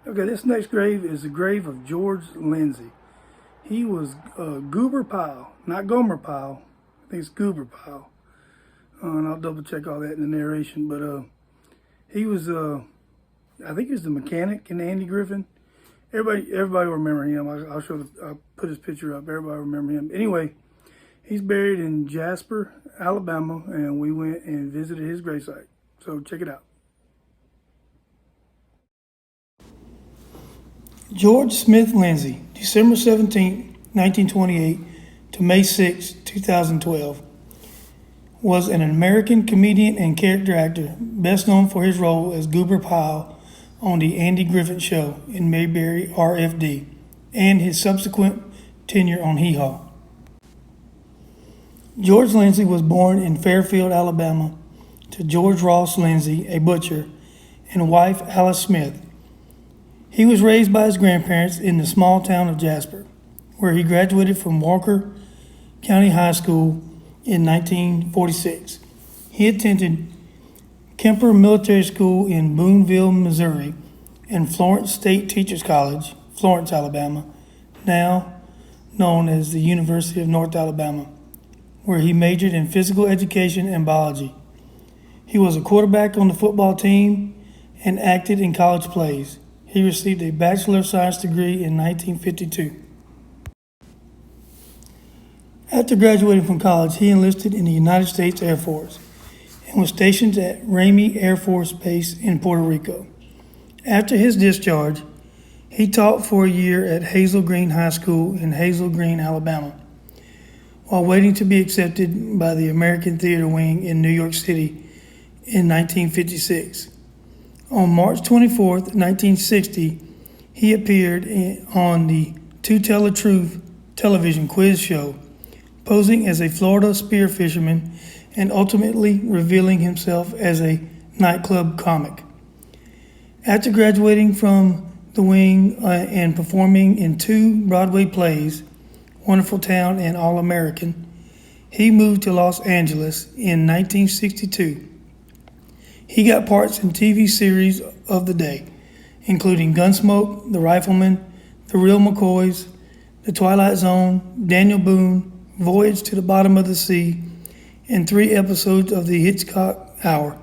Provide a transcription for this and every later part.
Okay, this next grave is the grave of George Lindsey. He was Goober Pyle, not Gomer Pyle. I think it's Goober Pyle. And I'll double check all that in the narration. But he was, I think he was the mechanic in Andy Griffin. Everybody will remember him. I'll put his picture up. Everybody will remember him. Anyway, he's buried in Jasper, Alabama, and we went and visited his gravesite. So check it out. George Smith Lindsey, December 17, 1928 to May 6, 2012, was an American comedian and character actor, best known for his role as Goober Pyle on the Andy Griffin Show in Mayberry, RFD, and his subsequent tenure on Hee Haw. George Lindsey was born in Fairfield, Alabama, to George Ross Lindsey, a butcher, and wife Alice Smith. He was raised by his grandparents in the small town of Jasper, where he graduated from Walker County High School in 1946. He attended Kemper Military School in Booneville, Missouri, and Florence State Teachers College, Florence, Alabama, now known as the University of North Alabama, where he majored in physical education and biology. He was a quarterback on the football team and acted in college plays. He received a Bachelor of Science degree in 1952. After graduating from college, he enlisted in the United States Air Force and was stationed at Ramey Air Force Base in Puerto Rico. After his discharge, he taught for a year at Hazel Green High School in Hazel Green, Alabama, while waiting to be accepted by the American Theater Wing in New York City in 1956. On March 24, 1960, he appeared on the To Tell the Truth television quiz show, posing as a Florida spear fisherman and ultimately revealing himself as a nightclub comic. After graduating from the wing and performing in 2 Broadway plays, Wonderful Town and All American, he moved to Los Angeles in 1962. He got parts in TV series of the day, including Gunsmoke, The Rifleman, The Real McCoys, The Twilight Zone, Daniel Boone, Voyage to the Bottom of the Sea, and 3 episodes of The Hitchcock Hour,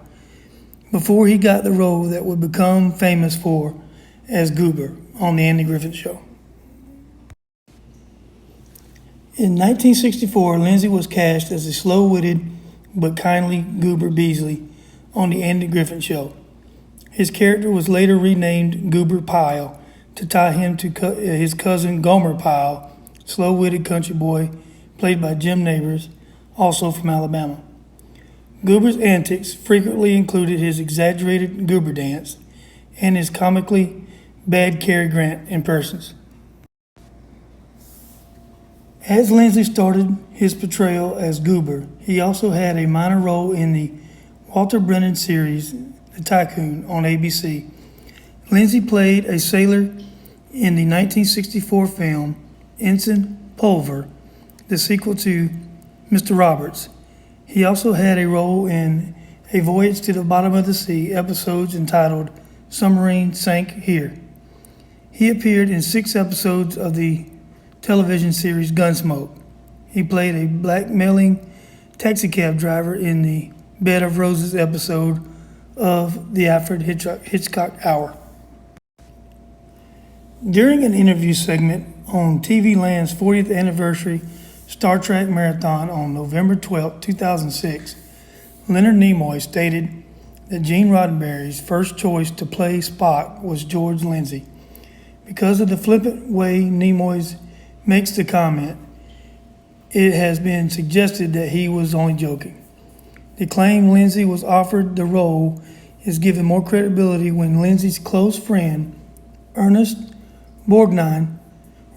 before he got the role that would become famous for as Goober on The Andy Griffin Show. In 1964, Lindsey was cast as a slow-witted but kindly Goober Beasley on The Andy Griffin Show. His character was later renamed Goober Pyle to tie him to his cousin Gomer Pyle, slow-witted country boy played by Jim Nabors, also from Alabama. Goober's antics frequently included his exaggerated Goober dance and his comically bad Cary Grant impressions. As Lindsey started his portrayal as Goober, he also had a minor role in the Walter Brennan series, The Tycoon, on ABC. Lindsey played a sailor in the 1964 film Ensign Pulver, the sequel to Mr. Roberts. He also had a role in A Voyage to the Bottom of the Sea episodes entitled Submarine Sank Here. He appeared in 6 episodes of the television series Gunsmoke. He played a blackmailing taxicab driver in the Bed of Roses episode of the Alfred Hitchcock Hour. During an interview segment on TV Land's 40th anniversary Star Trek Marathon on November 12, 2006, Leonard Nimoy stated that Gene Roddenberry's first choice to play Spock was George Lindsey. Because of the flippant way Nimoy makes the comment, it has been suggested that he was only joking. The claim Lindsey was offered the role is given more credibility when Lindsey's close friend, Ernest Borgnine,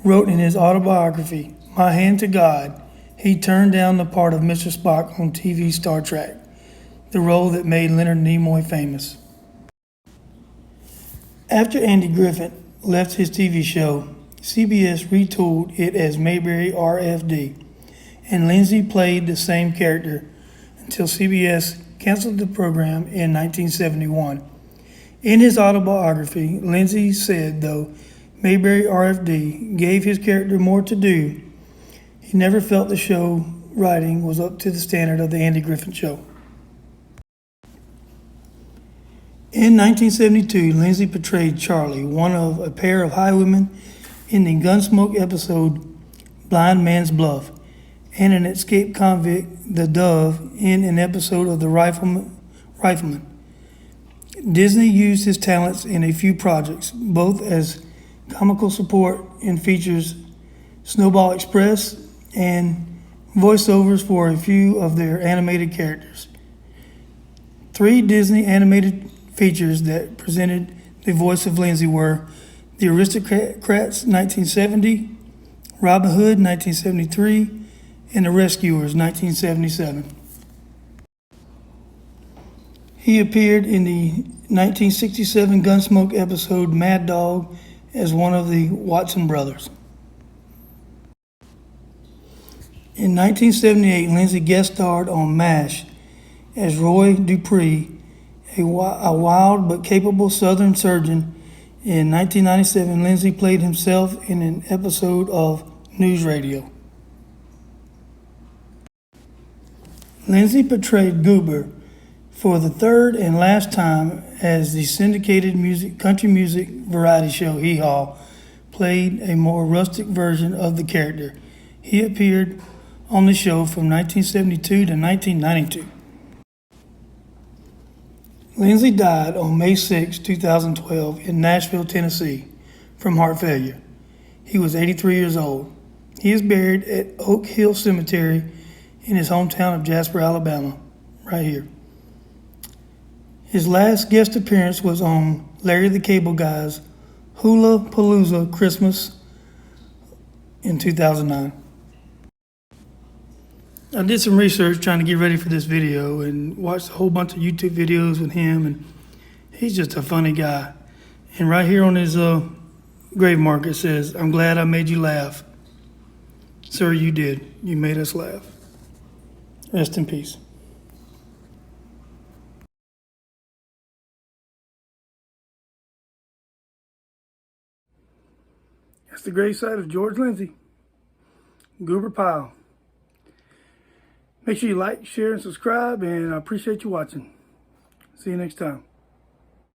wrote in his autobiography, My Hand to God, he turned down the part of Mr. Spock on TV Star Trek, the role that made Leonard Nimoy famous. After Andy Griffin left his TV show, CBS retooled it as Mayberry RFD, and Lindsey played the same character until CBS canceled the program in 1971. In his autobiography, Lindsey said, though Mayberry RFD gave his character more to do, he never felt the show writing was up to the standard of the Andy Griffin Show. In 1972, Lindsey portrayed Charlie, one of a pair of highwaymen, in the Gunsmoke episode Blind Man's Bluff, and an escaped convict, the Dove, in an episode of The Rifleman. Disney used his talents in a few projects, both as comical support in features Snowball Express and voiceovers for a few of their animated characters. 3 Disney animated features that presented the voice of Lindsey were The Aristocrats 1970, Robin Hood 1973, and The Rescuers 1977. He appeared in the 1967 Gunsmoke episode Mad Dog as one of the Watson brothers. In 1978, Lindsey guest starred on MASH as Roy Dupree, a wild but capable Southern surgeon. In 1997, Lindsey played himself in an episode of News Radio. Lindsey portrayed Goober for the third and last time as the syndicated country music variety show Hee Haw played a more rustic version of the character. He appeared on the show from 1972 to 1992. Lindsey died on May 6, 2012 in Nashville, Tennessee from heart failure. He was 83 years old. He is buried at Oak Hill Cemetery in his hometown of Jasper, Alabama, right here. His last guest appearance was on Larry the Cable Guy's Hula Palooza Christmas in 2009. I did some research trying to get ready for this video and watched a whole bunch of YouTube videos with him, and he's just a funny guy. And right here on his grave marker it says, "I'm glad I made you laugh." Sir, you did. You made us laugh. Rest in peace. That's the gravesite of George Lindsey, Goober Pyle. Make sure you like, share, and subscribe, and I appreciate you watching. See you next time.